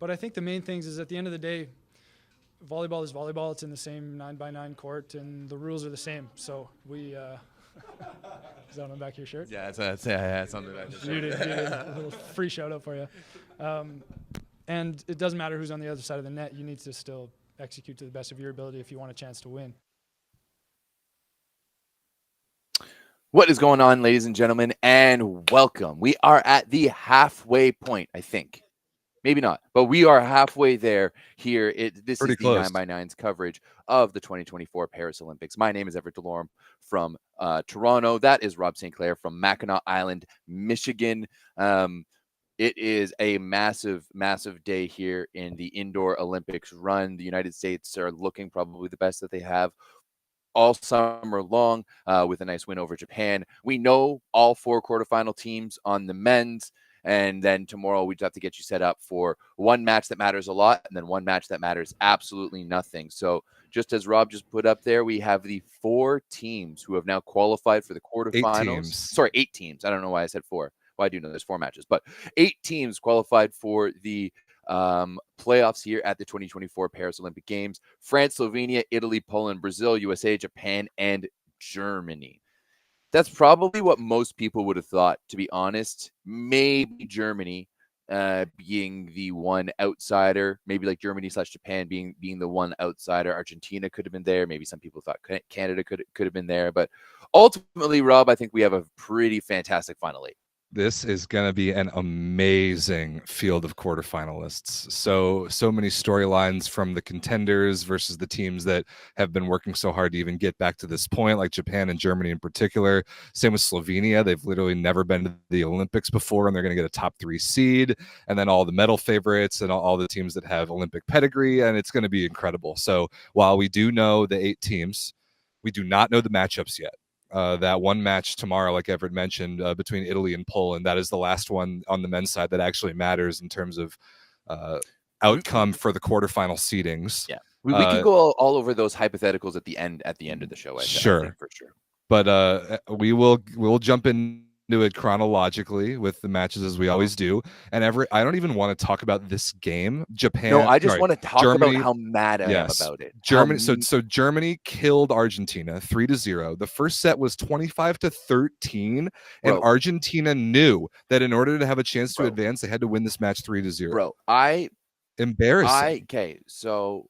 But I think the main things is at the end of the day, volleyball is volleyball. It's in the same 9x9 court, and the rules are the same. So we. Is that on the back of your shirt? Yeah, it's on the back of your shirt. A little free shout out for you. And it doesn't matter who's on the other side of the net. You need to still execute to the best of your ability if you want a chance to win. What is going on, ladies and gentlemen, and welcome. We are at the halfway point, I think. Maybe not, but we are halfway there here. This Pretty is the close. 9x9's coverage of the 2024 Paris Olympics. My name is Everett Delorme from Toronto. That is Rob St. Clair from Mackinac Island, Michigan. It is a massive, massive day here in the indoor Olympics run. The United States are looking probably the best that they have all summer long with a nice win over Japan. We know all four quarterfinal teams on the men's. And then tomorrow we'd have to get you set up for one match that matters a lot and then one match that matters absolutely nothing. So just as Rob just put up there, we have the four teams who have now qualified for the quarterfinals. 8 teams. I don't know why I said four. Well, I do know there's 4 matches, but 8 teams qualified for the playoffs here at the 2024 Paris Olympic Games. France, Slovenia, Italy, Poland, Brazil, USA, Japan, and Germany. That's probably what most people would have thought, to be honest. Maybe Germany being the one outsider, maybe like Germany/Japan being the one outsider. Argentina could have been there. Maybe some people thought Canada could have been there. But ultimately, Rob, I think we have a pretty fantastic final 8. This is going to be an amazing field of quarterfinalists. So many storylines from the contenders versus the teams that have been working so hard to even get back to this point, like Japan and Germany in particular. Same with Slovenia. They've literally never been to the Olympics before, and they're going to get a top 3 seed. And then all the medal favorites and all the teams that have Olympic pedigree, and it's going to be incredible. So while we do know the 8 teams, we do not know the matchups yet. That one match tomorrow, like Everett mentioned, between Italy and Poland, that is the last one on the men's side that actually matters in terms of outcome for the quarterfinal seedings. Yeah, we can go all over those hypotheticals at the end of the show. I think, for sure. But we'll jump into it chronologically with the matches as we always do. And Everett, I don't even want to talk about this game. Japan. No, I just want to talk about how mad I am about it. Germany. So Germany killed Argentina 3-0. The first set was 25-13, and Argentina knew that in order to have a chance to advance, they had to win this match 3-0. Embarrassing. So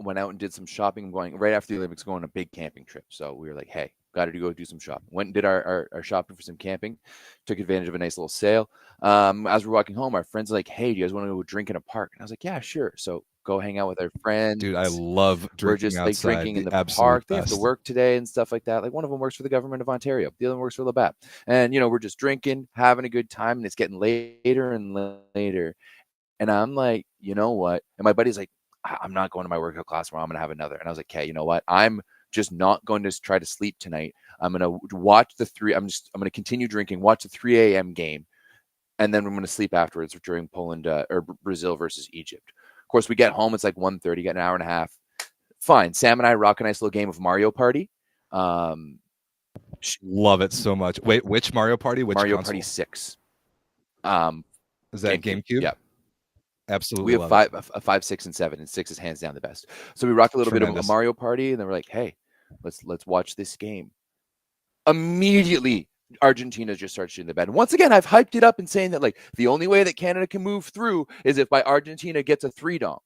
went out and did some shopping. Going right after the Olympics, going on a big camping trip. So we were like, hey, got to go do some shopping. Went and did our shopping for some camping. Took advantage of a nice little sale. As we're walking home, our friends are like, hey, do you guys want to go drink in a park? And I was like, yeah, sure. So go hang out with our friends. Dude, I love drinking We're just outside, like drinking in the park. They have to work today and stuff like that. Like one of them works for the government of Ontario. The other one works for Labatt. And, we're just drinking, having a good time. And it's getting later and later. And I'm like, you know what? And my buddy's like, I'm not going to my workout class tomorrow. I'm going to have another. And I was like, okay, you know what? I'm just not going to try to sleep tonight. I'm going to watch I'm going to continue drinking, watch the 3 a.m. game. And then I'm going to sleep afterwards during Poland or Brazil versus Egypt. Of course, we get home. It's like 1:30, get an hour and a half. Fine. Sam and I rock a nice little game of Mario Party. Love it so much. Wait, which Mario Party? Which Mario console? Party 6. Is that GameCube? Yeah. Absolutely. We have 5, 6, and 7, and 6 is hands down the best. So we rock a little bit of a Mario Party, and then we're like, hey, let's watch this game. Immediately, Argentina just starts shitting the bed. And once again, I've hyped it up and saying that like the only way that Canada can move through is if by Argentina gets a 3-dom.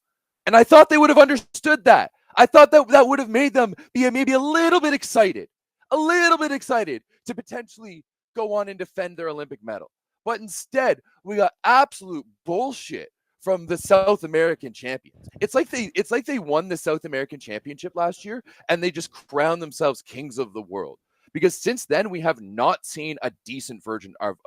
And I thought they would have understood that. I thought that would have made them be maybe a little bit excited to potentially go on and defend their Olympic medal. But instead, we got absolute bullshit from the South American champions. It's like they won the South American championship last year and they just crowned themselves kings of the world. Because since then we have not seen a decent version of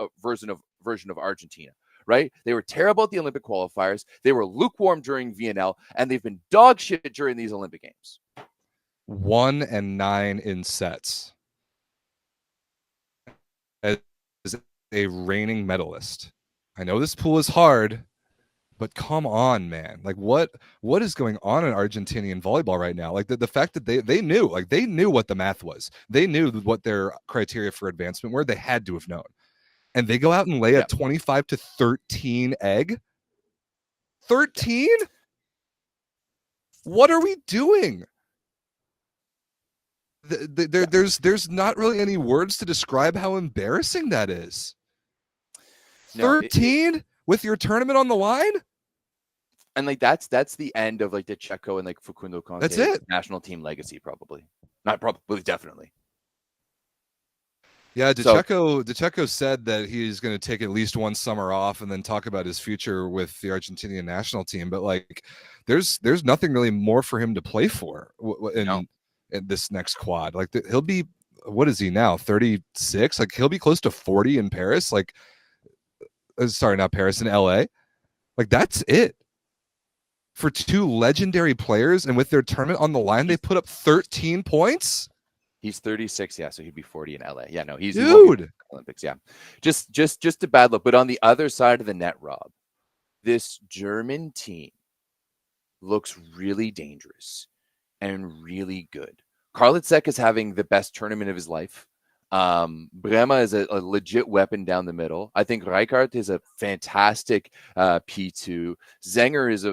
Argentina, right? They were terrible at the Olympic qualifiers. They were lukewarm during VNL, and they've been dog shit during these Olympic Games. 1-9 in sets. As a reigning medalist, I know this pool is hard, but come on, man. Like what is going on in Argentinian volleyball right now? Like the fact that they knew what the math was. They knew what their criteria for advancement were. They had to have known. And they go out and lay a 25-13 egg. 13? What are we doing? There's not really any words to describe how embarrassing that is. No, 13 with your tournament on the line? And like that's the end of like the Checo and like Facundo Conte That's it. national team legacy, probably. Not probably, definitely. Yeah, DeCecco said that he's going to take at least one summer off and then talk about his future with the Argentinian national team. But like, there's nothing really more for him to play for in this next quad. Like he'll be, what is he now? 36? Like he'll be close to 40 in Paris. Like, sorry, not Paris, in LA. Like that's it for two legendary players, and with their tournament on the line, they put up 13 points. He's 36, yeah, so he'd be 40 in LA. Yeah, no, he's dude. Olympics, yeah. Just a bad look. But on the other side of the net, Rob, this German team looks really dangerous and really good. Karlitzek is having the best tournament of his life. Brema is a legit weapon down the middle. I think Rijkaard is a fantastic P2. Zenger is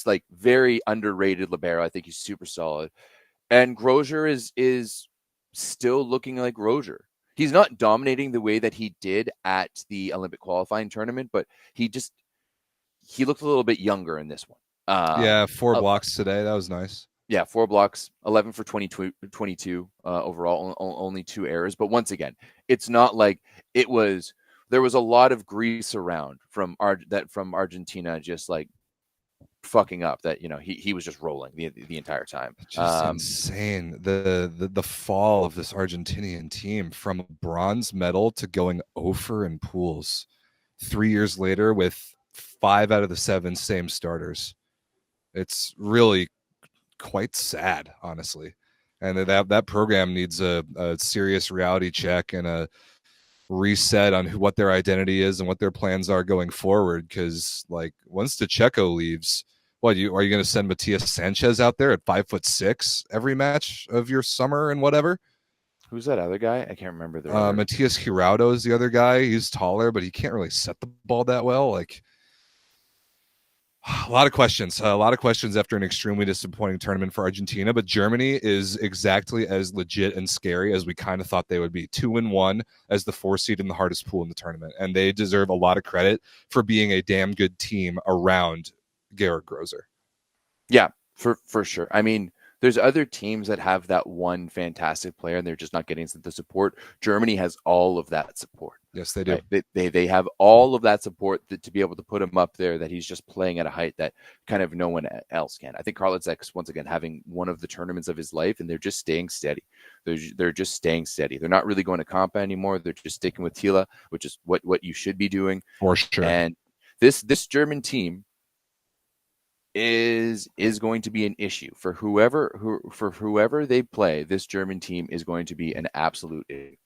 like very underrated libero. I think he's super solid. And Grosjean is still looking like Grosjean. He's not dominating the way that he did at the Olympic qualifying tournament, but he looked a little bit younger in this one. Yeah, 4 blocks today. That was nice. Yeah, 4 blocks, 11 for 22 overall, only 2 errors. But once again, it's not like there was a lot of grease around from Argentina, just like fucking up that, he was just rolling the entire time. Just insane. The fall of this Argentinian team from a bronze medal to going 0 in pools 3 years later with 5 out of the 7 same starters. It's really quite sad, honestly. And that program needs a serious reality check and a reset on what their identity is and what their plans are going forward. Because like once DeCecco leaves, are you going to send Matias Sanchez out there at 5'6" every match of your summer and whatever? Who's that other guy? I can't remember. Matias Giraudo is the other guy. He's taller, but he can't really set the ball that well. Like a lot of questions after an extremely disappointing tournament for Argentina. But Germany is exactly as legit and scary as we kind of thought they would be. 2-1 as the 4 seed in the hardest pool in the tournament, and they deserve a lot of credit for being a damn good team around Gerhard Grosser. Yeah, for sure. I mean, there's other teams that have that one fantastic player and they're just not getting the support. Germany has all of that support. Yes, they do. Right? They have all of that support to be able to put him up there, that he's just playing at a height that kind of no one else can. I think Karlitzek's, once again, having one of the tournaments of his life, and they're just staying steady. They're just staying steady. They're not really going to Compa anymore. They're just sticking with Tila, which is what you should be doing. For sure. And this German team is going to be an issue for whoever they play. This German team is going to be an absolute issue.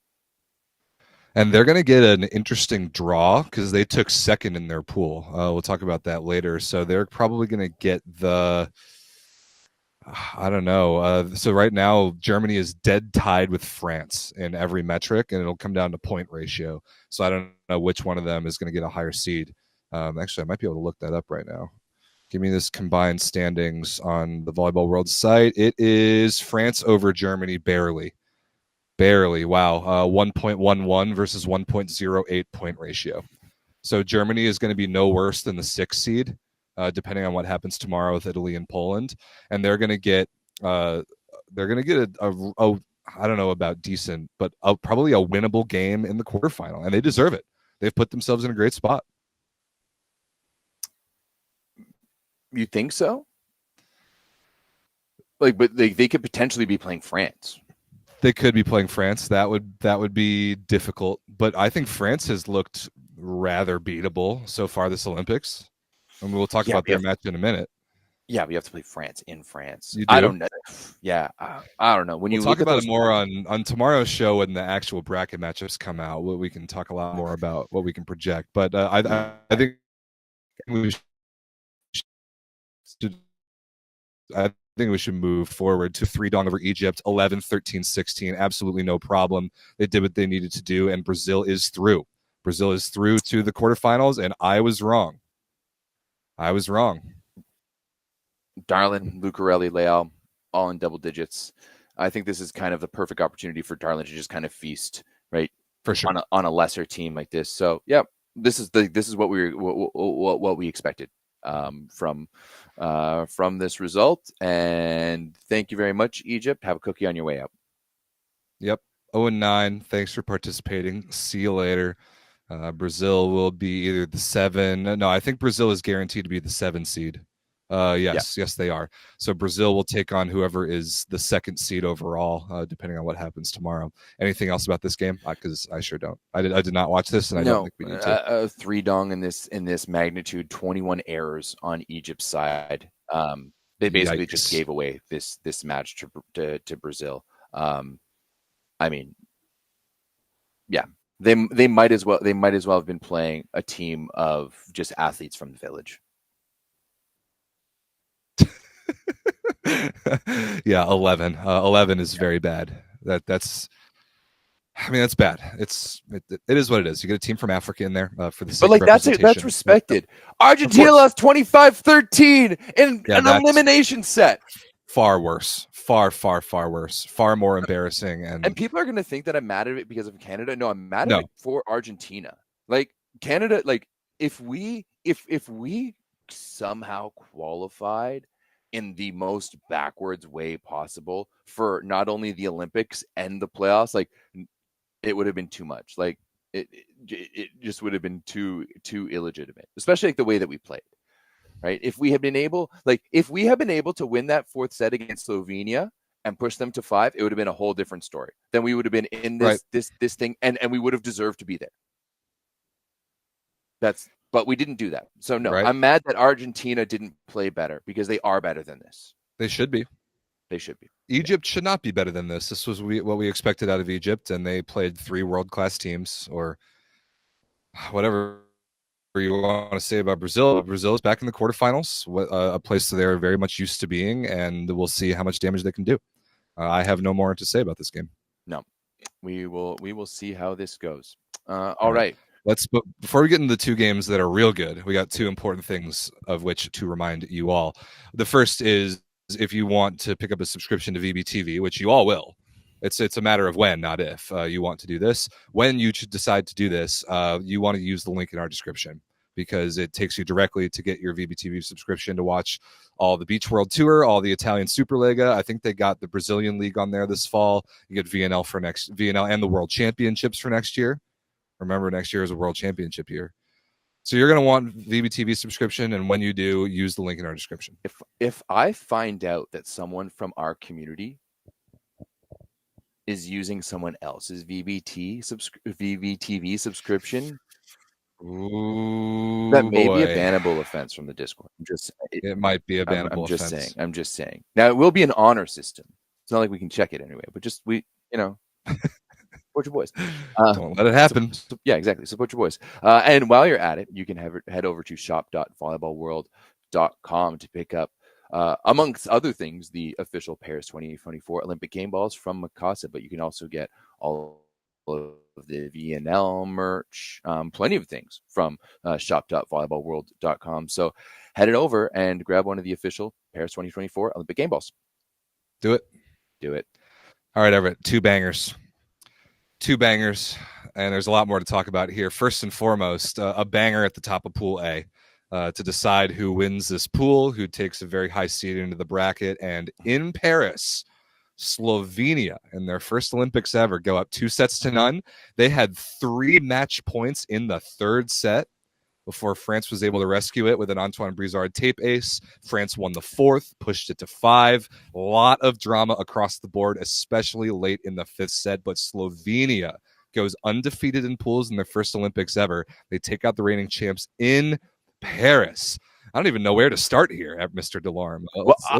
And they're going to get an interesting draw because they took second in their pool. We'll talk about that later. So they're probably going to get I don't know. So right now, Germany is dead tied with France in every metric, and it'll come down to point ratio. So I don't know which one of them is going to get a higher seed. Actually, I might be able to look that up right now. Give me this combined standings on the Volleyball World site. It is France over Germany barely. Wow. 1.11 versus 1.08 point ratio. So Germany is going to be no worse than the 6th seed, depending on what happens tomorrow with Italy and Poland. And they're going to get a I don't know about decent, but probably a winnable game in the quarterfinal. And they deserve it. They've put themselves in a great spot. You think so? But they could potentially be playing France. They could be playing France. That would be difficult. But I think France has looked rather beatable so far this Olympics. And we'll talk about their match in a minute. Yeah, we have to play France in France. You do? I don't know. Yeah, I don't know. We'll talk about it more on tomorrow's show when the actual bracket matchups come out. We can talk a lot more about what we can project. But I think we should move forward to 3-0 over Egypt, 11-13-16. Absolutely no problem. They did what they needed to do, and Brazil is through. Brazil is through to the quarterfinals, and I was wrong. I was wrong. Darlin, Lucarelli, Leal, all in double digits. I think this is kind of the perfect opportunity for Darlin to just kind of feast, right? For sure. On a lesser team like this. So yeah, this is what we expected from this result. And thank you very much, Egypt. Have a cookie on your way out. Yep. 0-9. Thanks for participating. See you later. Brazil will be either the 7. No, I think Brazil is guaranteed to be the 7 seed. Yes, they are. So Brazil will take on whoever is the 2nd seed overall, depending on what happens tomorrow. Anything else about this game? Because I sure don't. I did not watch this, and I don't think we need to. 3 dong in this magnitude, 21 errors on Egypt's side. They basically just gave away this match to Brazil. I mean, yeah. They might as well have been playing a team of just athletes from the village. Yeah, 11. 11 is very bad. That's bad. It is what it is. You get a team from Africa in there for the sake of representation. That's respected. Argentina lost 25-13 in an elimination set. Far worse. Far worse. Far more embarrassing. And people are going to think that I'm mad at it because of Canada. No, I'm mad at it for Argentina. Like Canada, like if we somehow qualified in the most backwards way possible for not only the Olympics and the playoffs, like it would have been too much. Like it just would have been too illegitimate, especially like the way that we played. Right? If we had been able to win that 4th set against Slovenia and push them to 5, it would have been a whole different story. Then we would have been in this thing, and we would have deserved to be there. But we didn't do that. So no, I'm mad that Argentina didn't play better because they are better than this. They should be. Egypt should not be better than this. This was what we expected out of Egypt, and they played 3 world-class teams, or whatever you want to say about Brazil. Brazil is back in the quarterfinals, a place that they're very much used to being, and we'll see how much damage they can do. I have no more to say about this game. No, we will see how this goes. All right. Before we get into the 2 games that are real good, we got 2 important things of which to remind you all. The first is, if you want to pick up a subscription to VBTV, which you all will, it's a matter of when, not if, you want to do this. When you decide to do this, you want to use the link in our description, because it takes you directly to get your VBTV subscription to watch all the Beach World Tour, all the Italian Superlega. I think they got the Brazilian League on there this fall. You get VNL and the World Championships for next year. Remember, next year is a World Championship year. So you're going to want VBTV subscription, and when you do, use the link in our description. If I find out that someone from our community is using someone else's VBTV subscription, that may be a bannable offense from the Discord. It might be a bannable offense. I'm just saying. Now, it will be an honor system. It's not like we can check it anyway, but just support your boys. Don't let it happen. Yeah, exactly. Support your boys. And while you're at it, you can head over to shop.volleyballworld.com to pick up, amongst other things, the official Paris 2024 Olympic game balls from Mikasa. But you can also get all of the VNL merch, plenty of things from shop.volleyballworld.com. So head it over and grab one of the official Paris 2024 Olympic game balls. Do it. All right, Everett. 2 bangers, and there's a lot more to talk about here. First and foremost, a banger at the top of Pool A to decide who wins this pool, who takes a very high seed into the bracket. And in Paris, Slovenia, in their first Olympics ever, go up 2-0. They had 3 match points in the 3rd set before France was able to rescue it with an Antoine Brizard tape ace. France won the 4th, pushed it to 5. A lot of drama across the board, especially late in the 5th set. But Slovenia goes undefeated in pools in their first Olympics ever. They take out the reigning champs in Paris. I don't even know where to start here, Mr. Delorme.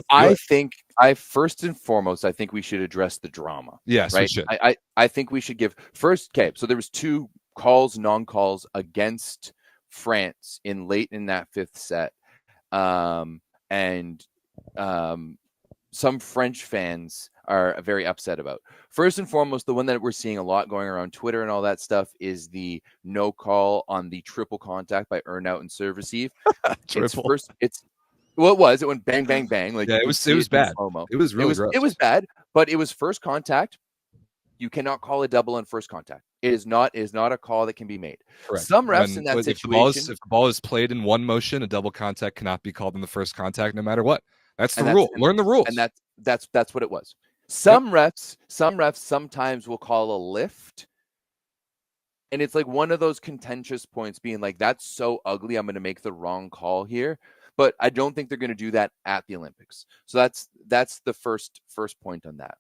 I think first and foremost, I think we should address the drama. Yes, right? we should. I think we should give first. Okay, so there was 2 non-calls against France late in that 5th set, and some French fans are very upset about. First and foremost, the one that we're seeing a lot going around Twitter and all that stuff is the no call on the triple contact by earn out and serve receive. Triple. It went bang, bang, bang. Like, yeah, it was bad. It was really gross. It was bad, but it was first contact. You cannot call a double on first contact. It is not a call that can be made. Correct. Some refs in that situation, if the ball is played in one motion, a double contact cannot be called in the first contact, no matter what. That's the rule. Learn the rules. And that's what it was. Some refs sometimes will call a lift. And it's like one of those contentious points being like, that's so ugly, I'm going to make the wrong call here. But I don't think they're going to do that at the Olympics. So that's the first point on that.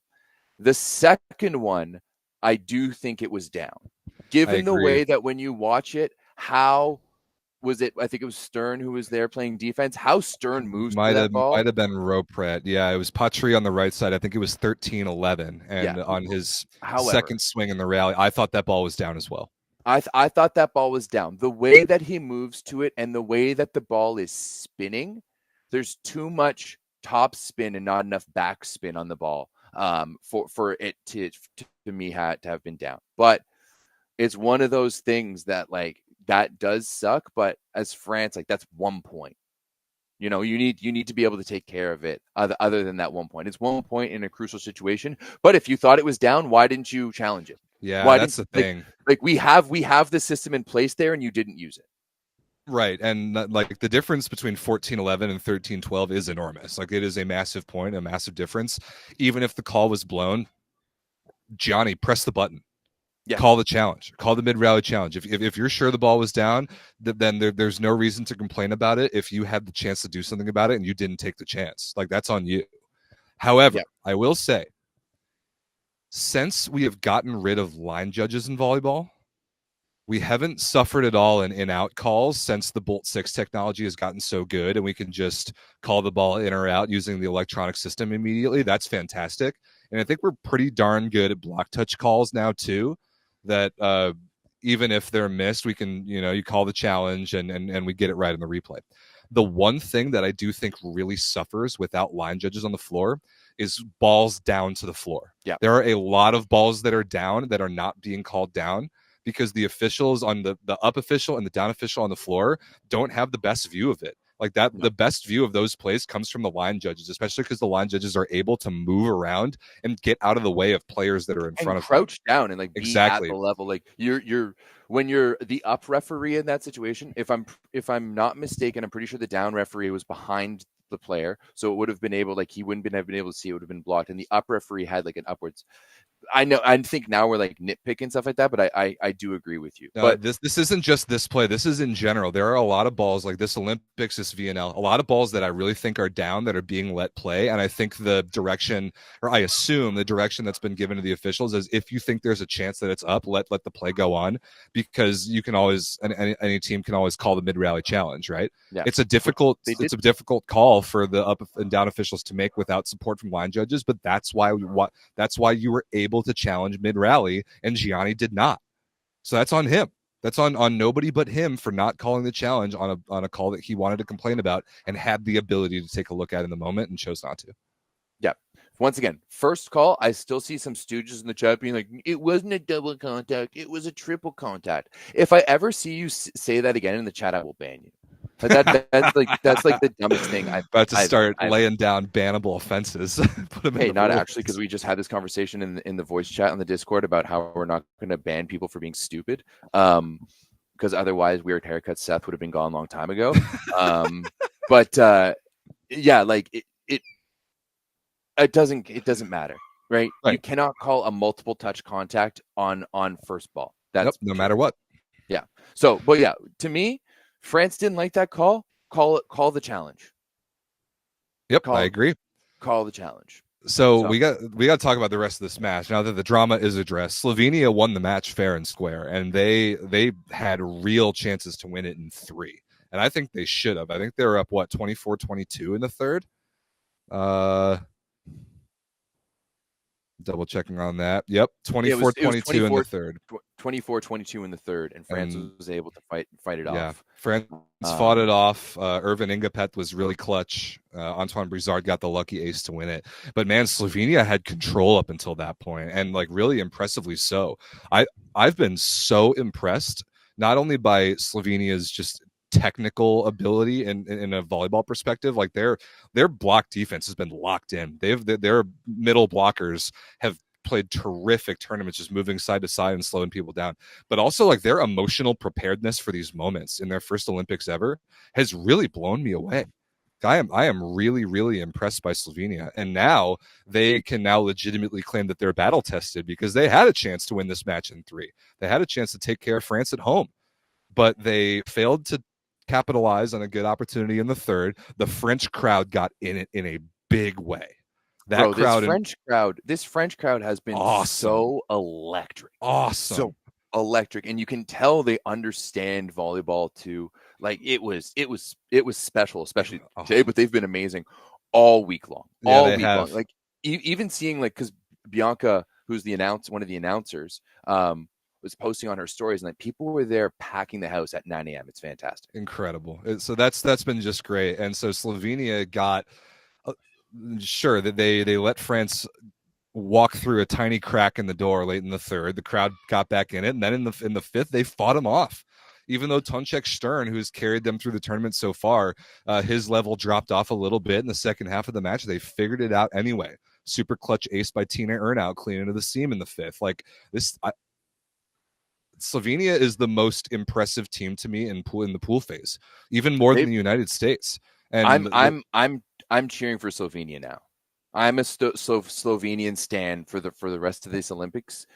The second one, I do think it was down. Given the way that when you watch it, how was it? I think it was Stern who was there playing defense. How Stern moves to that ball. Might have been Ropret. Yeah, it was Patry on the right side. I think it was 13-11. And on his second swing in the rally, I thought that ball was down as well. I thought that ball was down. The way that he moves to it and the way that the ball is spinning, there's too much top spin and not enough back spin on the ball for it to me had to have been down. But it's one of those things that, like, that does suck. But as France, like, that's 1 point. You know, you need to be able to take care of it other than that 1 point. It's 1 point in a crucial situation. But if you thought it was down, why didn't you challenge it? Yeah, that's the thing. Like we have the system in place there, and you didn't use it. Right, and like the difference between 14-11 and 13-12 is enormous. Like, it is a massive point, a massive difference. Even if the call was blown, Gianni, press the button. Yeah. Call the challenge. Call the mid-rally challenge. If you're sure the ball was down, then there's no reason to complain about it if you had the chance to do something about it and you didn't take the chance. Like, that's on you. However, I will say, since we have gotten rid of line judges in volleyball, we haven't suffered at all in out calls since the Bolt 6 technology has gotten so good and we can just call the ball in or out using the electronic system immediately. That's fantastic. And I think we're pretty darn good at block touch calls now too, that even if they're missed, we can, you call the challenge and we get it right in the replay. The one thing that I do think really suffers without line judges on the floor is balls down to the floor. Yeah. There are a lot of balls that are down that are not being called down because the officials on the up official and the down official on the floor don't have the best view of it. Like that, the best view of those plays comes from the line judges, especially because the line judges are able to move around and get out of the way of players that are in front of them. Crouch down and like be at the level. Like when you're the up referee in that situation, if I'm not mistaken, I'm pretty sure the down referee was behind the player, so it would have been able, like, he wouldn't have been able to see, it would have been blocked, and the up referee had like an upwards. I think now we're like nitpicking stuff like that, but I do agree with you. No, but this isn't just this play. This is in general. There are a lot of balls like this Olympics, this VNL, a lot of balls that I really think are down that are being let play. And I think the direction, or I assume the direction that's been given to the officials is if you think there's a chance that it's up, let the play go on, because you can always, any team can always call the mid rally challenge, right? Yeah. It's a difficult call for the up and down officials to make without support from line judges, but that's why you were able to challenge mid-rally, and Gianni did not. So that's on him. That's on nobody but him for not calling the challenge on a call that he wanted to complain about and had the ability to take a look at in the moment and chose not to. Yeah. Once again, first call, I still see some stooges in the chat being like, it wasn't a double contact, it was a triple contact. If I ever see you say that again in the chat, I will ban you. But that's like the dumbest thing. About to start laying down bannable offenses. Hey, not actually, because we just had this conversation in the voice chat on the Discord about how we're not going to ban people for being stupid, because otherwise Weird Haircut Seth would have been gone a long time ago. Yeah, like it doesn't matter, right? You cannot call a multiple touch contact on first ball. That's no matter what. Yeah. So, but yeah, to me, France didn't like that call. Call the challenge. Yep, I agree. Call the challenge. So we got to talk about the rest of this match now that the drama is addressed. Slovenia won the match fair and square, and they had real chances to win it in 3. And I think they should have. I think they were up 24-22 in the third. Double checking on that. Yep, Yeah, it was 24-22 in the third. 24-22 in the third, and France And was able to fight it yeah, off. France fought it off. Irvin Ingapet was really clutch. Antoine Brizard got the lucky ace to win it. But man, Slovenia had control up until that point, and like really impressively so. I've been so impressed not only by Slovenia's just technical ability and in a volleyball perspective, like their block defense has been locked in. Their middle blockers have played terrific tournaments, just moving side to side and slowing people down. But also like their emotional preparedness for these moments in their first Olympics ever has really blown me away. I am really, really impressed by Slovenia. And now they can now legitimately claim that they're battle tested because they had a chance to win this match in 3. They had a chance to take care of France at home, but they failed to capitalize on a good opportunity in the third. The French crowd got in it in a big way. Bro, this French crowd has been so electric. Awesome. So electric. And you can tell they understand volleyball too. Like it was special, especially today, but they've been amazing all week long. Long. Like even seeing like, because Bianca, who's one of the announcers, was posting on her stories, and like people were there packing the house at 9 a.m. It's fantastic. Incredible. So that's been just great. And so Slovenia got sure that they let France walk through a tiny crack in the door late in the third. The crowd got back in it, and then in the fifth they fought him off. Even though Tonček Stern, who's carried them through the tournament so far, his level dropped off a little bit in the second half of the match, they figured it out anyway. Super clutch ace by Tina Ernau, clean into the seam in the fifth. Like this, Slovenia is the most impressive team to me in the pool phase, even more than the United States. And I'm cheering for Slovenia now. I'm a Slovenian stan for the rest of this Olympics,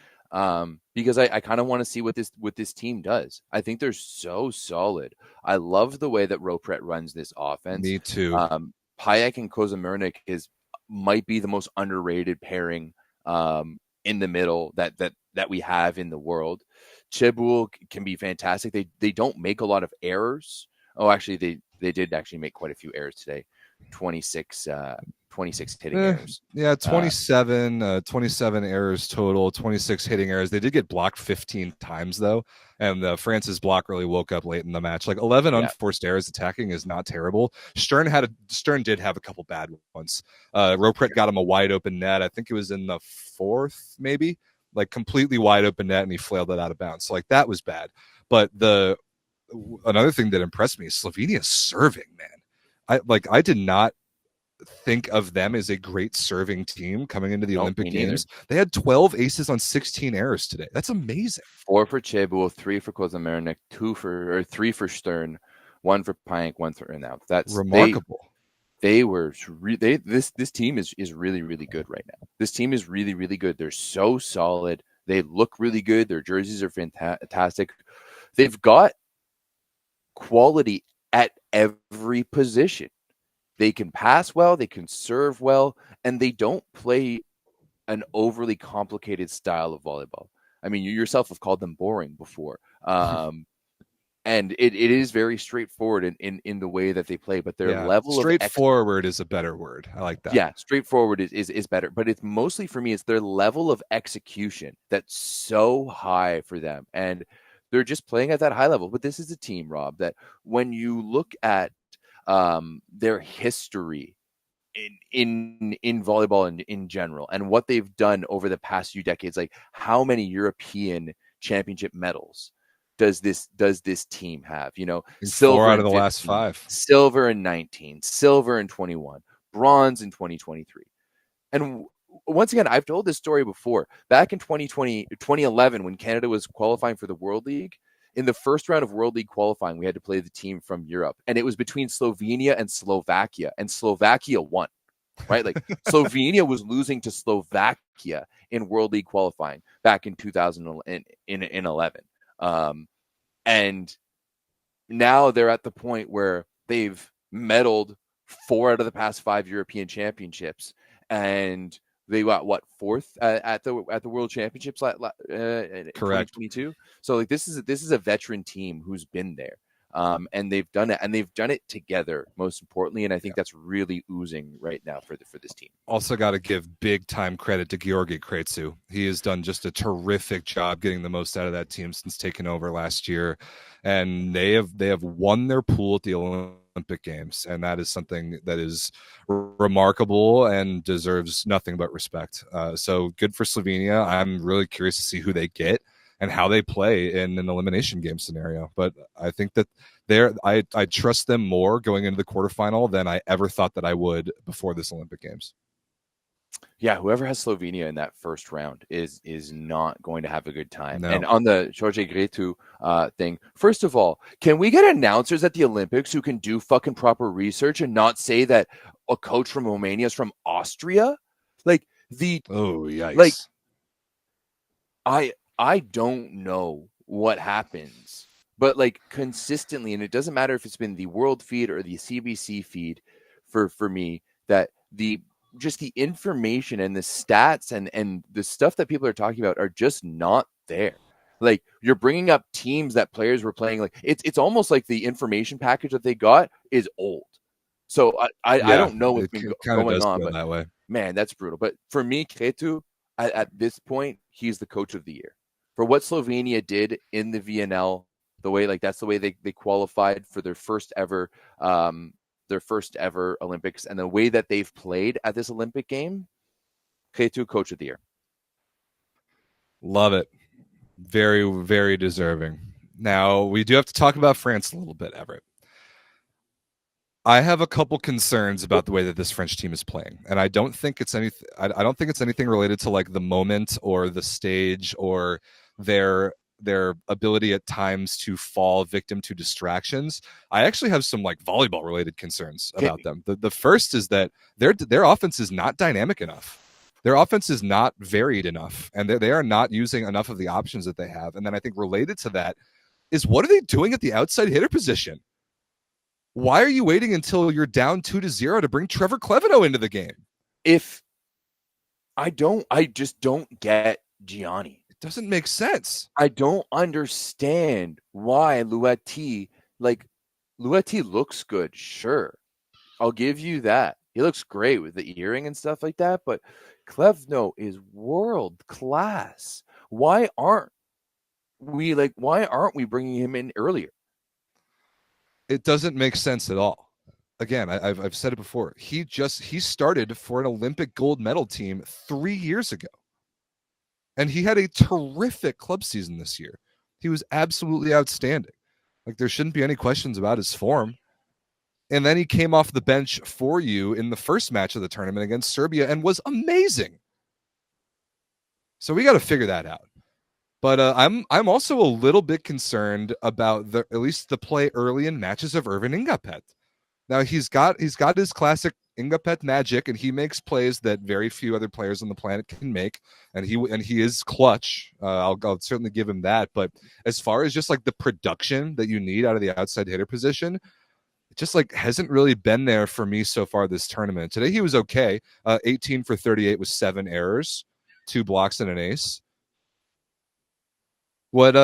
because I kind of want to see what this team does. I think they're so solid. I love the way that Ropret runs this offense. Me too. Payek and Kozamernik might be the most underrated pairing in the middle that we have in the world. Chebul can be fantastic. They don't make a lot of errors. Oh, actually, they did actually make quite a few errors today. 26 hitting errors. Yeah, 27 errors total, 26 hitting errors. They did get blocked 15 times though, and France's block really woke up late in the match. Like 11 unforced errors attacking is not terrible. Stern did have a couple bad ones. Ropret got him a wide open net. I think it was in the fourth, maybe, like completely wide open net, and he flailed it out of bounds. So like that was bad. But another thing that impressed me is Slovenia's serving, man. I did not think of them as a great serving team coming into the Olympic Games. They had 12 aces on 16 errors today. That's amazing. 4 for Chebul, 3 for Kozamernik, 3 for Stern, 1 for Payek, 1 for Ernau. That's remarkable. This team is really, really good right now. This team is really, really good. They're so solid. They look really good. Their jerseys are fantastic. They've got quality at every position. They can pass well, they can serve well, and they don't play an overly complicated style of volleyball. I mean, you yourself have called them boring before. And it is very straightforward in the way that they play, but their level of straightforward is a better word. I like that. Yeah, straightforward is better, but it's mostly for me, it's their level of execution that's so high for them. And they're just playing at that high level. But this is a team, Rob, that when you look at their history in volleyball and in general, and what they've done over the past few decades, like how many European championship medals does this team have? You know, silver 4 out of the 15, last 5, silver in 19, silver in 21, bronze in 2023. And once again, I've told this story before. Back in 2011, when Canada was qualifying for the World League, in the first round of World League qualifying, we had to play the team from Europe, and it was between Slovenia and Slovakia won, right? Like Slovenia was losing to Slovakia in World League qualifying back in 2011. And now they're at the point where they've medaled 4 out of the past 5 European championships, and they got what, 4th at the World Championships in 2022. So like this is a veteran team who's been there. And they've done it, and they've done it together, most importantly. And I think that's really oozing right now for this team. Also got to give big time credit to Georgi Kretsu. He has done just a terrific job getting the most out of that team since taking over last year. And they have won their pool at the Olympic Games. And that is something that is remarkable and deserves nothing but respect. So good for Slovenia. I'm really curious to see who they get and how they play in an elimination game scenario. But I think that I trust them more going into the quarterfinal than I ever thought that I would before this Olympic Games. Yeah, whoever has Slovenia in that first round is not going to have a good time. No. And on the Georgi Gretu thing, first of all, can we get announcers at the Olympics who can do fucking proper research and not say that a coach from Romania is from Austria? Oh, yikes. I don't know what happens, but consistently, and it doesn't matter if it's been the world feed or the CBC feed for me, that just the information and the stats and the stuff that people are talking about are just not there. You're bringing up teams that players were playing. It's almost like the information package that they got is old. So I don't know what's been going on, but that way. Man, that's brutal. But for me, Kretu, at this point, he's the coach of the year for what Slovenia did in the VNL. The way that's the way they qualified for their first ever Olympics, and the way that they've played at this Olympic game, Kretu, coach of the year. Love it. Very, very deserving. Now, we do have to talk about France a little bit, Everett. I have a couple concerns about the way that this French team is playing, and I don't think it's anything. I don't think it's anything related to the moment or the stage or their ability at times to fall victim to distractions. I actually have some volleyball related concerns about them. The first is that their offense is not dynamic enough. Their offense is not varied enough, and they are not using enough of the options that they have. And then I think related to that is, what are they doing at the outside hitter position? Why are you waiting until you're down 2-0 to bring Trevor Clevino into the game? I just don't get Gianni. It doesn't make sense. I don't understand why Luati looks good. Sure, I'll give you that. He looks great with the earring and stuff like that, but Clevino is world class. Why aren't we bringing him in earlier? It doesn't make sense at all. Again, I've said it before. He started for an Olympic gold medal team 3 years ago. And he had a terrific club season this year. He was absolutely outstanding. There shouldn't be any questions about his form. And then he came off the bench for you in the first match of the tournament against Serbia and was amazing. So we got to figure that out. But I'm also a little bit concerned about at least the play early in matches of Irvin Ingapet. Now he's got his classic Ingapet magic, and he makes plays that very few other players on the planet can make, and he is clutch. I'll certainly give him that. But as far as just the production that you need out of the outside hitter position, it just hasn't really been there for me so far this tournament. Today he was okay. 18 for 38 with 7 errors, 2 blocks and an ace. What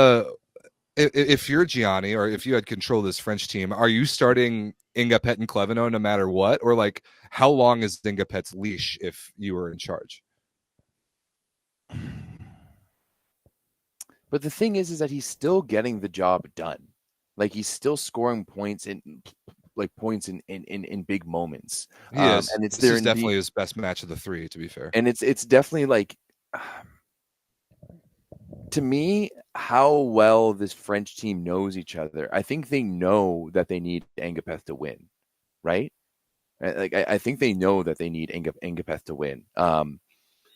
if you're Gianni, or if you had control of this French team, are you starting Ingapet and Clevino no matter what? Or how long is Ingapet's leash if you were in charge? But the thing is that he's still getting the job done. He's still scoring points in big moments. He is. And this is definitely his best match of the 3, to be fair. And it's definitely to me, how well this French team knows each other. I think they know that they need Ingapeth to win, right? I think they know that they need Ingapeth to win.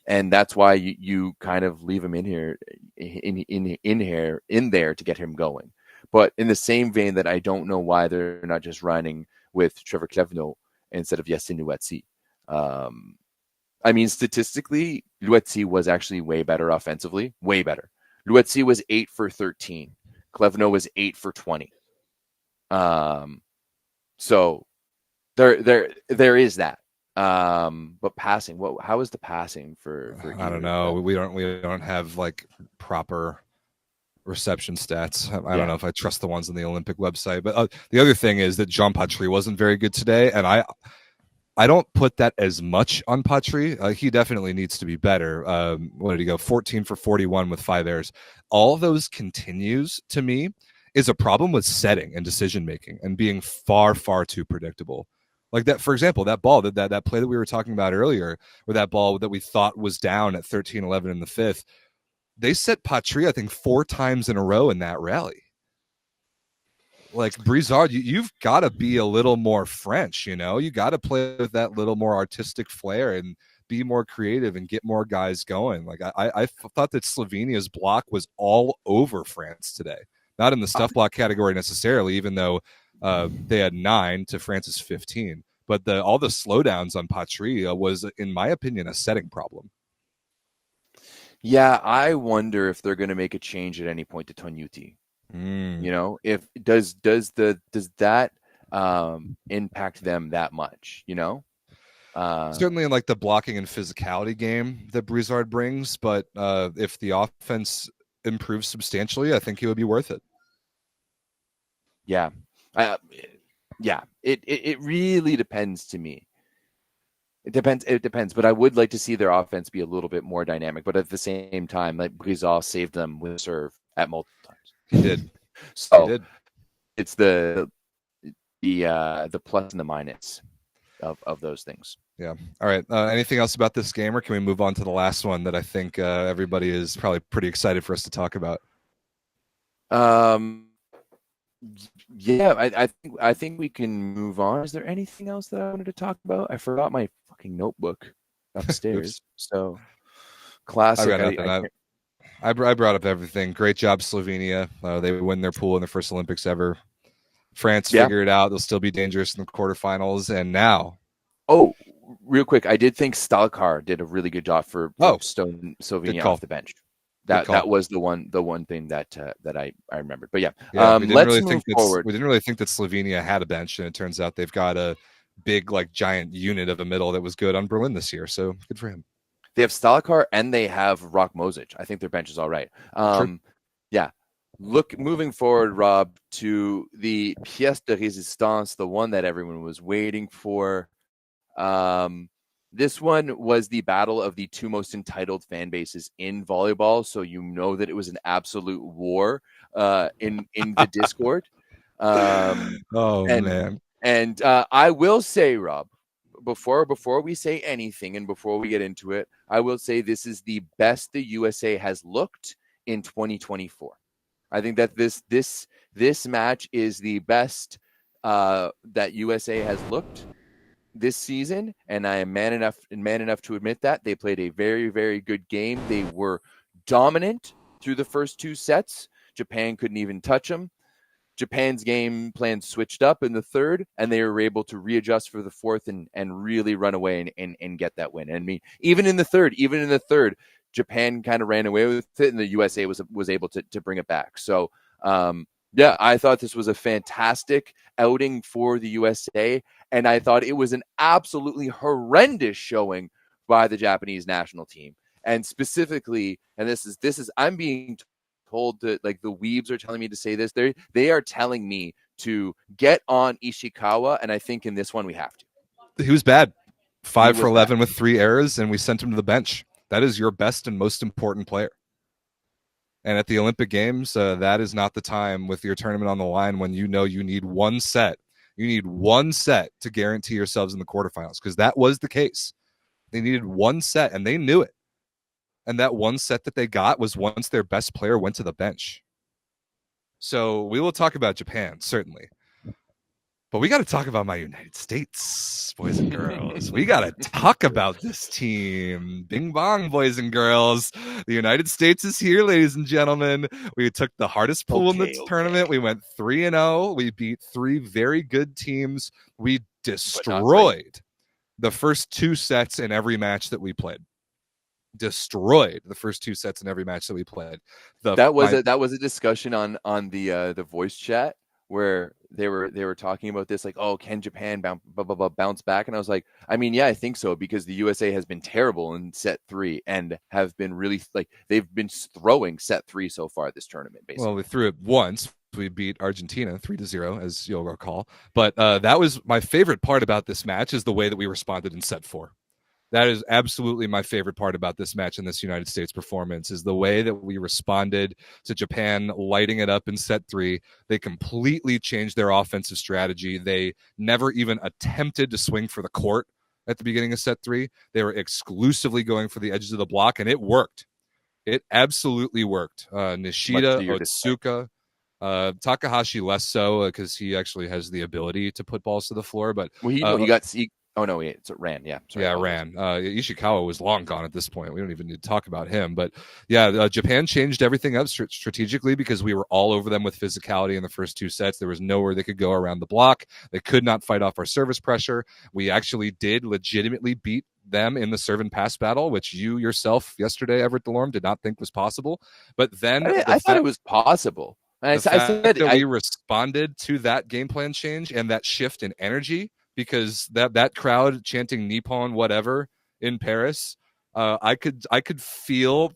And that's why you kind of leave him in there to get him going. But in the same vein that I don't know why they're not just running with Trevor Clevino instead of Yassin Luetzi. I mean, statistically, Luetzi was actually way better offensively, way better. Luetzi was 8 for 13. Clevino was 8 for 20. So there is that. But passing, how is the passing for I don't know. We don't have proper reception stats. I don't know if I trust the ones on the Olympic website, but the other thing is that Jean Patry wasn't very good today, and I don't put that as much on Patry. He definitely needs to be better. What did he go? 14 for 41 with 5 errors. All those continues to me is a problem with setting and decision making and being far, far too predictable. Like that, for example, that ball, that play that we were talking about earlier, or that ball that we thought was down at 13-11 in the 5th, they set Patry, I think, 4 times in a row in that rally. Like Brizard, you've got to be a little more French, you got to play with that little more artistic flair and be more creative and get more guys going. Like I thought that Slovenia's block was all over France today, not in the stuff block category necessarily, even though they had 9 to France's 15. But all the slowdowns on Patry was, in my opinion, a setting problem. Yeah, I wonder if they're going to make a change at any point to Tonyuti. If does that impact them that much? Certainly in like the blocking and physicality game that Brizard brings, but if the offense improves substantially, I think he would be worth it. Yeah, it really depends to me. It depends, but I would like to see their offense be a little bit more dynamic. But at the same time, like Brizard saved them with serve at multiple times. He did. So he did. It's the plus and the minus of those things. Yeah. All right. Anything else about this game, or can we move on to the last one that I think everybody is probably pretty excited for us to talk about? Yeah, I think we can move on. Is there anything else that I wanted to talk about? I forgot my fucking notebook upstairs. So classic. I brought up everything. Great job, Slovenia. They win their pool in their first Olympics ever. France figured it out. They'll still be dangerous in the quarterfinals. And now. Oh, real quick. I did think Stalkar did a really good job for Slovenia off the bench. That was the one thing that I remembered. But let's move forward. We didn't really think that Slovenia had a bench, and it turns out they've got a big, like, giant unit of a middle that was good on Berlin this year. So good for him. They have Stalkar and they have Rock Mosic. I think their bench is all right. Yeah. Moving forward, Rob, to the pièce de résistance, the one that everyone was waiting for. This one was the battle of the 2 most entitled fan bases in volleyball. So that it was an absolute war in the Discord. Man. And I will say, Rob, before we say anything and before we get into it, I will say this is the best the USA has looked in 2024. I think that this match is the best that USA has looked this season, and I am man enough to admit that. They played a very, very good game. They were dominant through the first 2 sets. Japan couldn't even touch them. Japan's game plan switched up in the 3rd, and they were able to readjust for the 4th and really run away and get that win. And I mean, even in the third, Japan kind of ran away with it, and the USA was able to bring it back. So, I thought this was a fantastic outing for the USA, and I thought it was an absolutely horrendous showing by the Japanese national team. And specifically, and this is I'm being told that, like, the weebs are telling me to say this. They are telling me to get on Ishikawa, and I think in this one we have to. He was bad. 5 for 11 with 3 errors, and we sent him to the bench. That is your best and most important player. And at the Olympic Games, that is not the time with your tournament on the line when you need one set. You need one set to guarantee yourselves in the quarterfinals, because that was the case. They needed one set, and they knew it. And that one set that they got was once their best player went to the bench. So we will talk about Japan, certainly. But we got to talk about my United States, boys and girls. We got to talk about this team. Bing bong, boys and girls. The United States is here, ladies and gentlemen. We took the hardest pool in the tournament. We went 3-0. We beat 3 very good teams. We destroyed the first 2 sets in every match that we played. Destroyed the first 2 sets in every match that we played. That was a discussion on the voice chat where they were talking about this, like, oh, can Japan bounce back? And I was like, I mean, yeah, I think so, because the USA has been terrible in set 3 and have been really, like, they've been throwing set 3 so far this tournament, basically. Well, we threw it once. We beat Argentina 3-0, as you'll recall. But that was my favorite part about this match, is the way that we responded in set 4. That is absolutely my favorite part about this match and this United States performance, is the way that we responded to Japan lighting it up in set 3. They completely changed their offensive strategy. They never even attempted to swing for the court at the beginning of set 3. They were exclusively going for the edges of the block, and it worked. It absolutely worked. Nishida, Otsuka, Takahashi less so, because he actually has the ability to put balls to the floor. But oh no, wait, it's Ran. Yeah, sorry, yeah, Ran. Ishikawa was long gone at this point. We don't even need to talk about him. But yeah, Japan changed everything up strategically, because we were all over them with physicality in the first 2 sets. There was nowhere they could go around the block. They could not fight off our service pressure. We actually did legitimately beat them in the serve and pass battle, which you yourself yesterday, Everett Delorme, did not think was possible. But then I thought it was possible. I said that we responded to that game plan change and that shift in energy, because that crowd chanting Nippon whatever in Paris, I could feel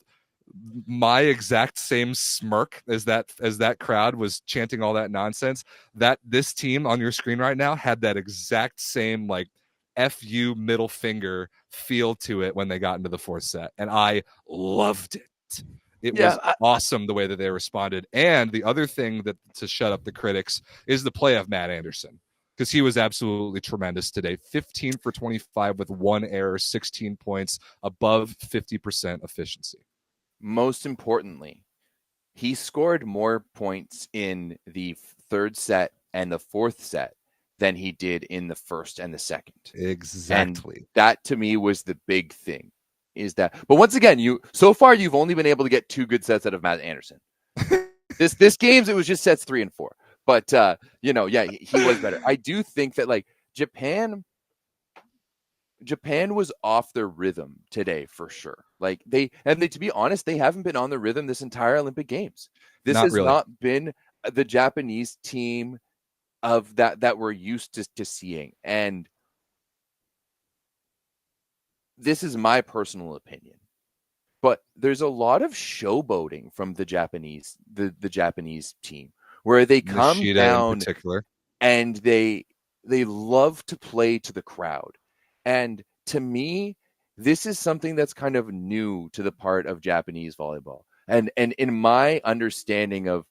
my exact same smirk as that crowd was chanting all that nonsense. That this team on your screen right now had that exact same, like, F you middle finger feel to it when they got into the 4th set, and I loved it. It was awesome the way that they responded. And the other thing that, to shut up the critics, is the play of Matt Anderson, because he was absolutely tremendous today. 15 for 25 with 1 error, 16 points, above 50% efficiency. Most importantly, he scored more points in the 3rd set and the 4th set than he did in the 1st and the 2nd. Exactly. And that to me was the big thing. Is that, but once again, so far you've only been able to get 2 good sets out of Matt Anderson. this games, it was just sets 3 and 4. But he was better. I do think that, like, Japan was off their rhythm today for sure. Like, to be honest, they haven't been on the rhythm this entire Olympic Games. This has not been the Japanese team of that we're used to seeing. And this is my personal opinion, but there's a lot of showboating from the Japanese team, where they come Nishida down in particular, and they love to play to the crowd. And to me, this is something that's kind of new to the part of Japanese volleyball. And in my understanding of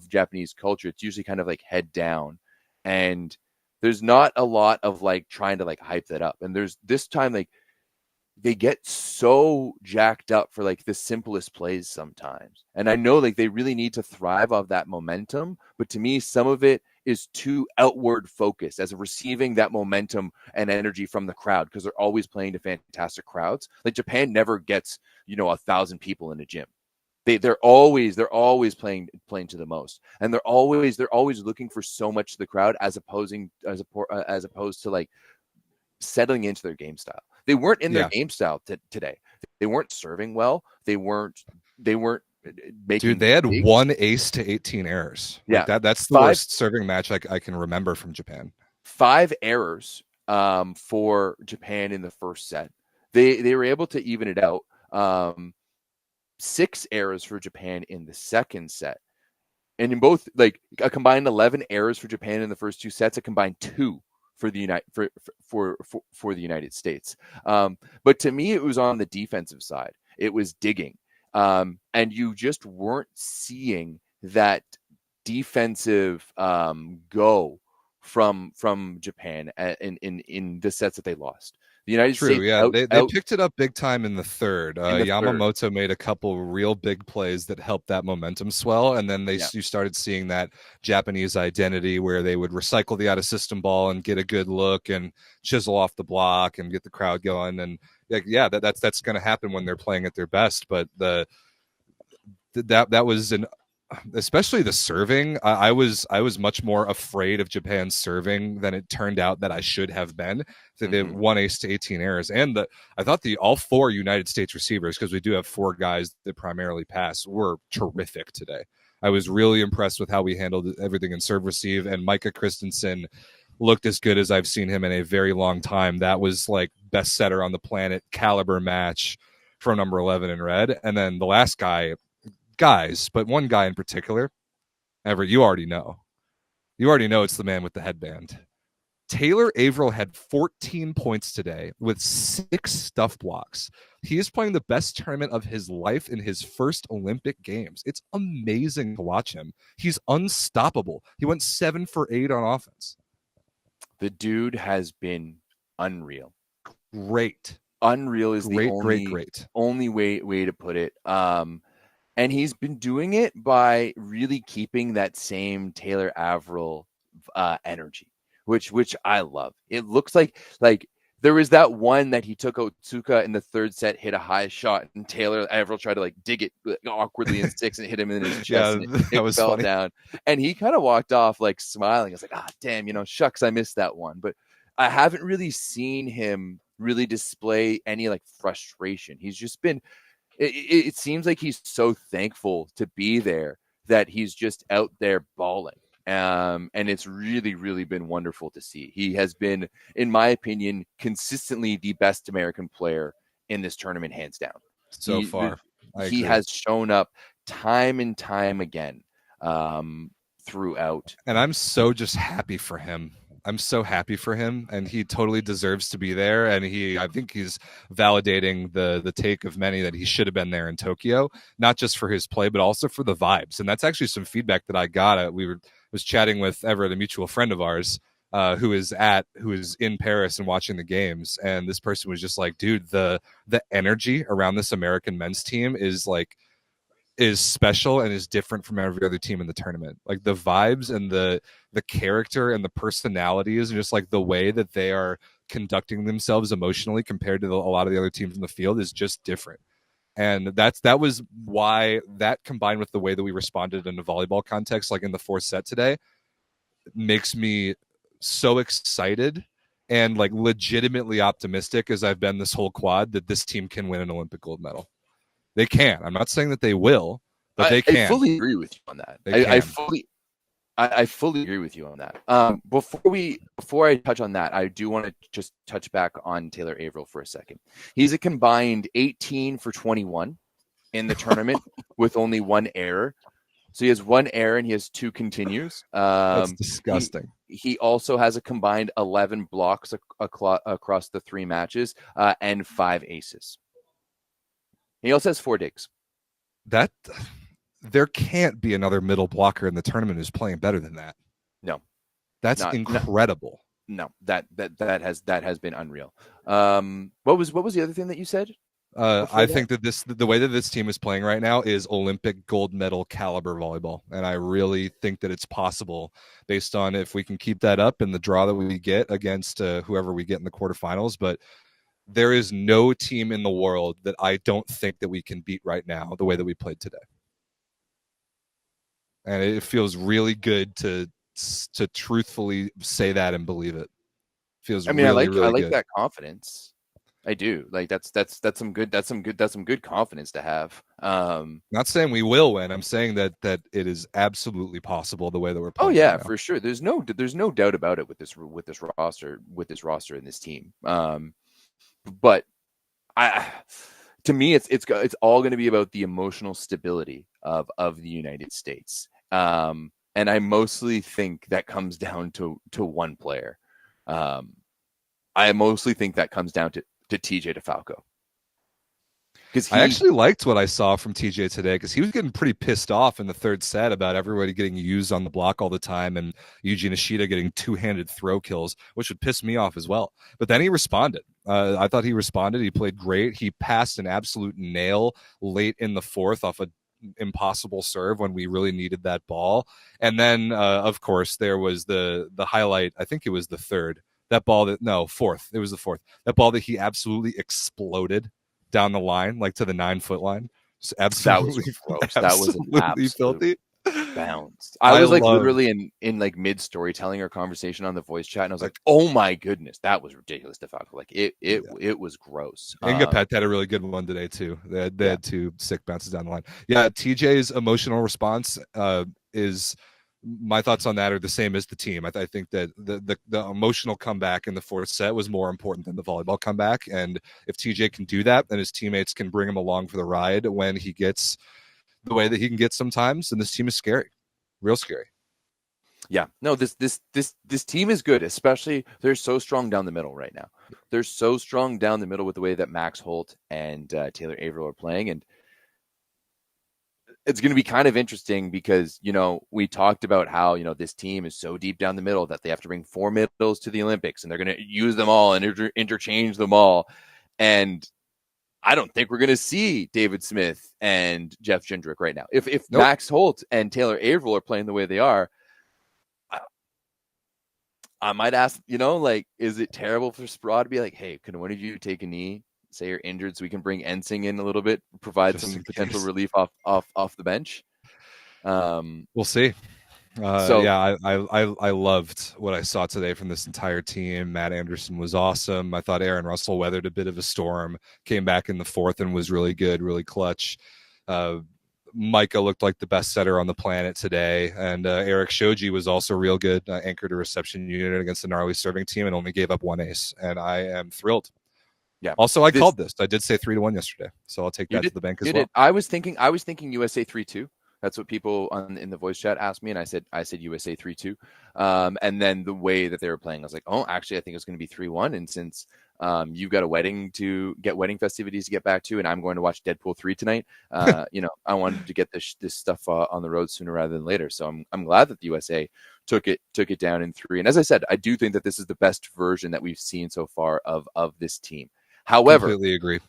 Japanese culture, it's usually kind of like head down, and there's not a lot of, like, trying to, like, hype that up. And there's this time, like, they get so jacked up for, like, the simplest plays sometimes. And I know, like, they really need to thrive off that momentum, but to me, some of it is too outward focused as receiving that momentum and energy from the crowd, because they're always playing to fantastic crowds. Like, Japan never gets, 1,000 people in a gym. They're always playing to the most, and they're always looking for so much to the crowd, as opposed to, like, settling into their game style. They weren't in their game style today. They weren't serving well. They weren't making. Dude, they had 1 ace to 18 errors. Yeah, like that's the worst serving match I can remember from Japan. 5 errors for Japan in the first set. They were able to even it out. 6 errors for Japan in the second set, and in both, like, a combined 11 errors for Japan in the first 2 sets, a combined 2 for the United States. But to me, it was on the defensive side. It was digging, and you just weren't seeing that defensive go from Japan in the sets that they lost. The United States, they picked it up big time in the third. Yamamoto made a couple real big plays that helped that momentum swell, and then you started seeing that Japanese identity where they would recycle the out of system ball and get a good look and chisel off the block and get the crowd going. And that's going to happen when they're playing at their best. But that was especially the serving. I was much more afraid of Japan's serving than it turned out that I should have been. So they 1 ace to 18 errors, and I thought all 4 United States receivers, because we do have 4 guys that primarily pass, were terrific today. I was really impressed with how we handled everything in serve receive, and Micah Christensen looked as good as I've seen him in a very long time. That was like best setter on the planet caliber match from number 11 in red. And then the last guys, but one guy in particular, Everett, you already know. You already know it's the man with the headband. Taylor Averill had 14 points today with 6 stuff blocks. He is playing the best tournament of his life in his first Olympic Games. It's amazing to watch him. He's unstoppable. He went 7 for 8 on offense. The dude has been unreal. Great. Unreal is great, the only way to put it. And he's been doing it by really keeping that same Taylor Averill energy, which I love. It looks like there was that one that he took Otsuka in the third set, hit a high shot, and Taylor Averill tried to like dig it awkwardly in 6 and hit him in his chest. And it fell down. And he kind of walked off like smiling. I was like, damn, shucks, I missed that one. But I haven't really seen him really display any like frustration. He's just been, it seems like he's so thankful to be there that he's just out there balling. And it's really, really been wonderful to see. He has been, in my opinion, consistently the best American player in this tournament, hands down. So far, he has shown up time and time again throughout. And I'm so just happy for him. I'm so happy for him, and he totally deserves to be there. And I think he's validating the take of many that he should have been there in Tokyo, not just for his play, but also for the vibes. And that's actually some feedback that I got. Was chatting with Everett, a mutual friend of ours, who is in Paris and watching the games. And this person was just like, dude, the energy around this American men's team is special and is different from every other team in the tournament. Like the vibes and the character and the personalities and just like the way that they are conducting themselves emotionally compared to a lot of the other teams in the field is just different. And that was why that, combined with the way that we responded in a volleyball context, like in the 4th set today, makes me so excited and like legitimately optimistic, as I've been this whole quad, that this team can win an Olympic gold medal. They can. I'm not saying that they will, but they can. I fully agree with you on that. I fully agree with you on that. Before I touch on that, I do want to just touch back on Taylor Averill for a second. He's a combined 18 for 21 in the tournament with only 1 error. So he has 1 error and he has 2 continues. That's disgusting. He also has a combined 11 blocks across the 3 matches and 5 aces. He also has 4 digs. There can't be another middle blocker in the tournament who's playing better than that. No, that's incredible. No, that has been unreal. What was the other thing that you said? I think that the way that this team is playing right now is Olympic gold medal caliber volleyball, and I really think that it's possible based on if we can keep that up in the draw that we get against whoever we get in the quarterfinals. But there is no team in the world that I don't think that we can beat right now the way that we played today. And it feels really good to truthfully say that and believe it. Feels. I mean, really, I like good. That confidence. I do. Like that's some good confidence to have. Not saying we will win. I'm saying that it is absolutely possible the way that we're playing. Oh yeah, right now. For sure. There's no doubt about it with this roster and this team. But to me, it's all going to be about the emotional stability of the United States. And I mostly think that comes down to one player. I mostly think that comes down to TJ DeFalco. I actually liked what I saw from TJ today because he was getting pretty pissed off in the 3rd set about everybody getting used on the block all the time and Yuji Nishida getting 2-handed throw kills, which would piss me off as well. But then he responded. I thought he responded. He played great. He passed an absolute nail late in the 4th off an impossible serve when we really needed that ball. And then, of course, there was the highlight. I think it was the 3rd. That ball 4th. It was the 4th. That ball that he absolutely exploded down the line, like to the 9-foot line. Just absolutely, that was gross. That was absolutely filthy. bounced. I was like love, literally in like mid storytelling or conversation on the voice chat, and I was like, "Oh my goodness, that was ridiculous." De facto, like it was gross. Inga Pet had a really good one today too. They had two sick bounces down the line. Yeah, TJ's emotional response is, my thoughts on that are the same as the team. I think that the emotional comeback in the fourth set was more important than the volleyball comeback. And if TJ can do that, then his teammates can bring him along for the ride when he gets the way that he can get sometimes. And this team is scary, real scary. Yeah, no, this team is good, especially they're so strong down the middle right now. They're so strong down the middle with the way that Max Holt and Taylor Averill are playing. And it's going to be kind of interesting because, we talked about how, this team is so deep down the middle that they have to bring 4 middles to the Olympics and they're going to use them all and interchange them all. And I don't think we're going to see David Smith and Jeff Jindrak right now. If nope. Max Holt and Taylor Averill are playing the way they are, I might ask, is it terrible for Spraw to be like, hey, can one of you take a knee, say you're injured, so we can bring Ensing in a little bit, provide just some potential relief off the bench? We'll see. I loved what I saw today from this entire team. Matt Anderson was awesome. I thought Aaron Russell weathered a bit of a storm, came back in the fourth and was really good, really clutch. Micah looked like the best setter on the planet today, and Eric Shoji was also real good. Anchored a reception unit against a gnarly serving team and only gave up 1 ace, and I am thrilled. Yeah. Also, I called this. I did say 3-1 yesterday, so I'll take that to the bank as well. I was thinking USA 3-2. That's what people in the voice chat asked me, and I said USA 3-2. And then the way that they were playing, I was like, oh, actually, I think it's going to be 3-1. And since you've got a wedding festivities to get back to, and I'm going to watch Deadpool 3 tonight, I wanted to get this stuff on the road sooner rather than later. So I'm glad that the USA took it down in 3. And as I said, I do think that this is the best version that we've seen so far of this team. However, completely agree.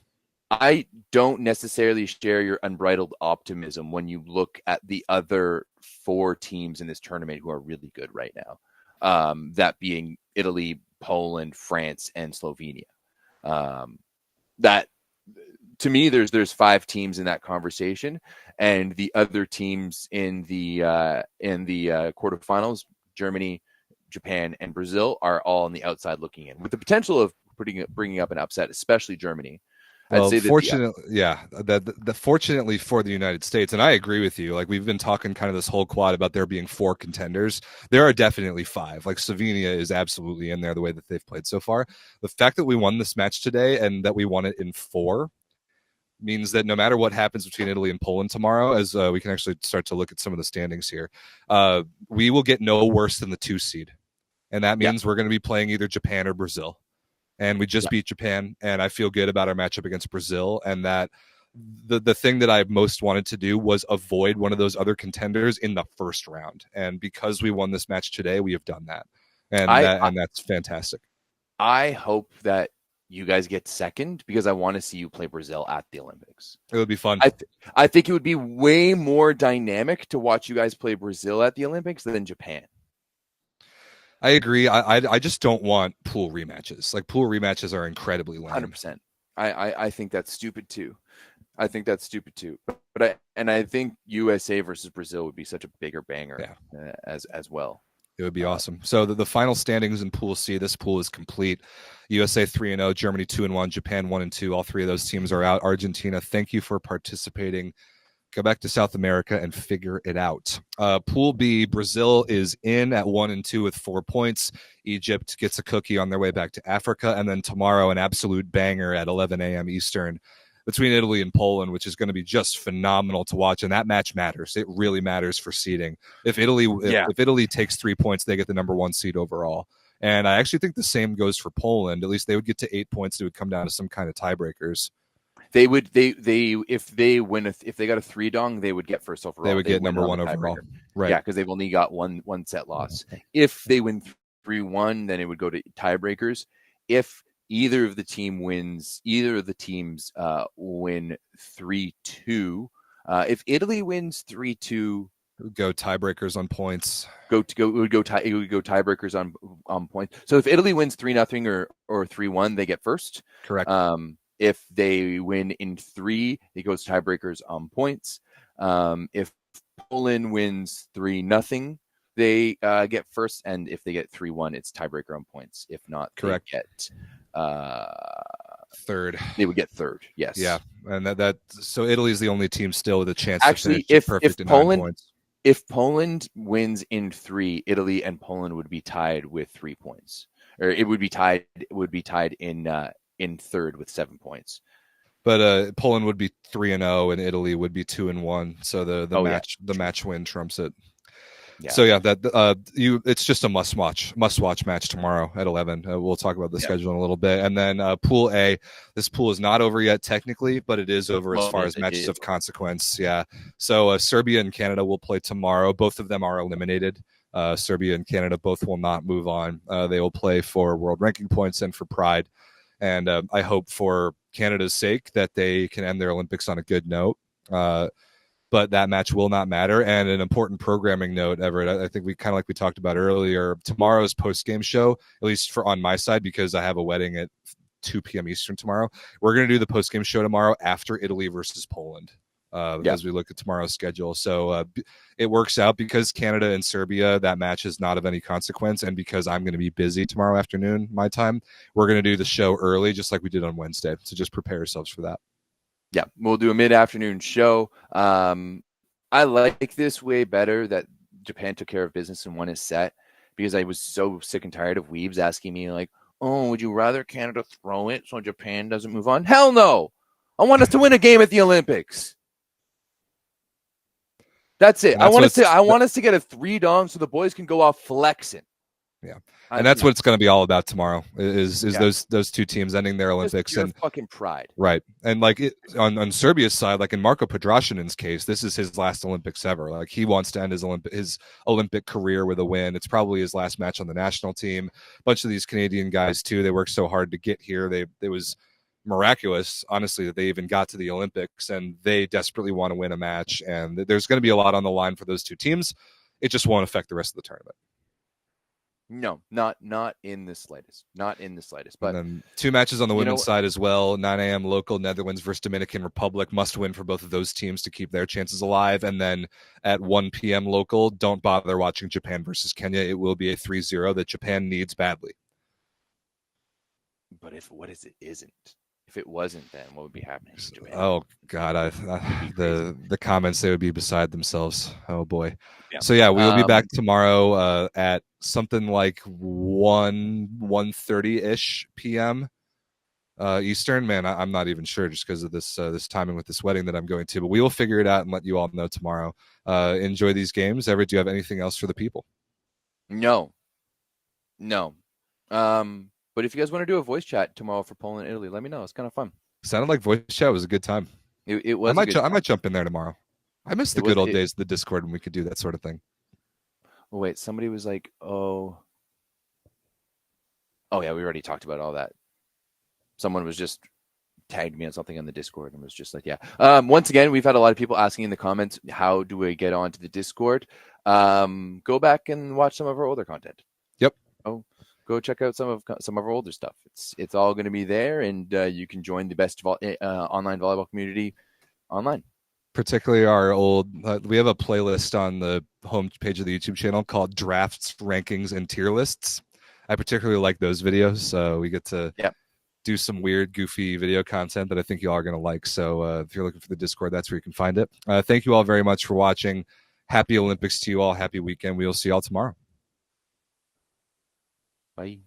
I don't necessarily share your unbridled optimism when you look at the other 4 teams in this tournament who are really good right now. That being Italy, Poland, France, and Slovenia. That to me, there's 5 teams in that conversation, and the other teams in the quarterfinals, Germany, Japan, and Brazil, are all on the outside looking in, with the potential of bringing up an upset, especially Germany. Well, fortunately for the United States, and I agree with you, like we've been talking kind of this whole quad about there being 4 contenders. There are definitely 5. Like Slovenia is absolutely in there the way that they've played so far. The fact that we won this match today and that we won it in 4 means that no matter what happens between Italy and Poland tomorrow, as we can actually start to look at some of the standings here, we will get no worse than the 2 seed. And that means we're going to be playing either Japan or Brazil. And we just beat Japan, and I feel good about our matchup against Brazil. And that the thing that I most wanted to do was avoid one of those other contenders in the first round. And because we won this match today, we have done that. And that's fantastic. I hope that you guys get second, because I want to see you play Brazil at the Olympics. It would be fun. I think it would be way more dynamic to watch you guys play Brazil at the Olympics than Japan. I agree. I just don't want pool rematches. Like, pool rematches are incredibly lame. 100%. I think that's stupid too. I think USA versus Brazil would be such a bigger banger as well. It would be awesome. So the final standings in Pool C, this pool is complete. USA 3-0, Germany 2-1, Japan 1-2. All 3 of those teams are out. Argentina, thank you for participating. Go back to South America and figure it out. Pool B, Brazil is in at 1-2 with 4 points. Egypt gets a cookie on their way back to Africa. And then tomorrow, an absolute banger at 11 a.m. Eastern between Italy and Poland, which is going to be just phenomenal to watch. And that match matters. It really matters for seeding. If Italy takes 3 points, they get the number 1 seed overall. And I actually think the same goes for Poland. At least they would get to 8 points. It would come down to some kind of tiebreakers. They would if they got a 3-dong, they would get first overall. They would get number 1 overall. Right. Yeah, because they've only got one set loss. If they win 3-1, then it would go to tiebreakers. If either of the teams win 3-2. If Italy wins 3-2, go tiebreakers on points. It would go tiebreakers on points. So if Italy wins 3-0 or 3-1, they get first. Correct. If they win in 3, it goes tiebreakers on points. If Poland wins 3-0, they get first, and if they get 3-1, it's tiebreaker on points. If not, Correct. They get third. They would get third. Yes. Yeah, and so Italy is the only team still with a chance. Actually, to finish perfect in 9 points. If Poland wins in 3, Italy and Poland would be tied with 3 points, or it would be tied. It would be tied in third with 7 points. But Poland would be 3-0, and Italy would be 2-1. So the match win trumps it. Yeah. So yeah, it's just a must watch match tomorrow at 11. We'll talk about the schedule in a little bit, and then Pool A. This pool is not over yet technically, but it is over as far as matches of consequence. Yeah. So Serbia and Canada will play tomorrow. Both of them are eliminated. Serbia and Canada both will not move on. They will play for world ranking points and for pride. And I hope for Canada's sake that they can end their Olympics on a good note. But that match will not matter. And an important programming note, Everett, I think we kind of like we talked about earlier, tomorrow's post-game show, at least on my side, because I have a wedding at 2 p.m. Eastern tomorrow. We're going to do the post-game show tomorrow after Italy versus Poland as we look at tomorrow's schedule. So it works out because Canada and Serbia, that match is not of any consequence. And because I'm going to be busy tomorrow afternoon, my time, we're going to do the show early, just like we did on Wednesday. So just prepare yourselves for that. Yeah, we'll do a mid-afternoon show. I like this way better that Japan took care of business and won his set, because I was so sick and tired of weebs asking me like, oh, would you rather Canada throw it so Japan doesn't move on? Hell no! I want us to win a game at the Olympics. That's it. I want us to get a 3-dom so the boys can go off flexing. Yeah, and that's what it's going to be all about tomorrow. Is those two teams ending their Olympics and fucking pride, right? And like on Serbia's side, like in Marko Pedrašin's case, this is his last Olympics ever. Like he wants to end his Olympic career with a win. It's probably his last match on the national team. A bunch of these Canadian guys too. They worked so hard to get here. It was miraculous, honestly, that they even got to the Olympics, and they desperately want to win a match. And there's going to be a lot on the line for those two teams. It just won't affect the rest of the tournament. No, not in the slightest. Not in the slightest. But and then 2 matches on the women's side as well. 9 a.m. local, Netherlands versus Dominican Republic. Must win for both of those teams to keep their chances alive. And then at 1 p.m. local, don't bother watching Japan versus Kenya. It will be a 3-0 that Japan needs badly. But if it wasn't, then what would be happening to Japan? Oh God, the comments, they would be beside themselves. Oh boy. Yeah. So yeah, we will be back tomorrow at something like 1:30-ish p.m. Eastern. Man, I'm not even sure, just because of this timing with this wedding that I'm going to. But we will figure it out and let you all know tomorrow. Enjoy these games. Everett, do you have anything else for the people? No. But if you guys want to do a voice chat tomorrow for Poland and Italy, let me know. It's kind of fun. Sounded like voice chat was a good time. It was. I might jump in there tomorrow. I miss the good old days of the Discord when we could do that sort of thing. Oh, wait, somebody was like, oh yeah, we already talked about all that. Someone was just tagged me on something on the Discord and was just like, yeah. Once again, we've had a lot of people asking in the comments, how do we get onto the Discord? Go back and watch some of our older content. Yep. Go check out some of our older stuff. It's all going to be there, and you can join the best online volleyball community online. Particularly our old, we have a playlist on the home page of the YouTube channel called Drafts, Rankings, and Tier Lists. I particularly like those videos. So we get to do some weird, goofy video content that I think you all are going to like. So if you're looking for the Discord, that's where you can find it. Thank you all very much for watching. Happy Olympics to you all. Happy weekend. We will see you all tomorrow. Bye.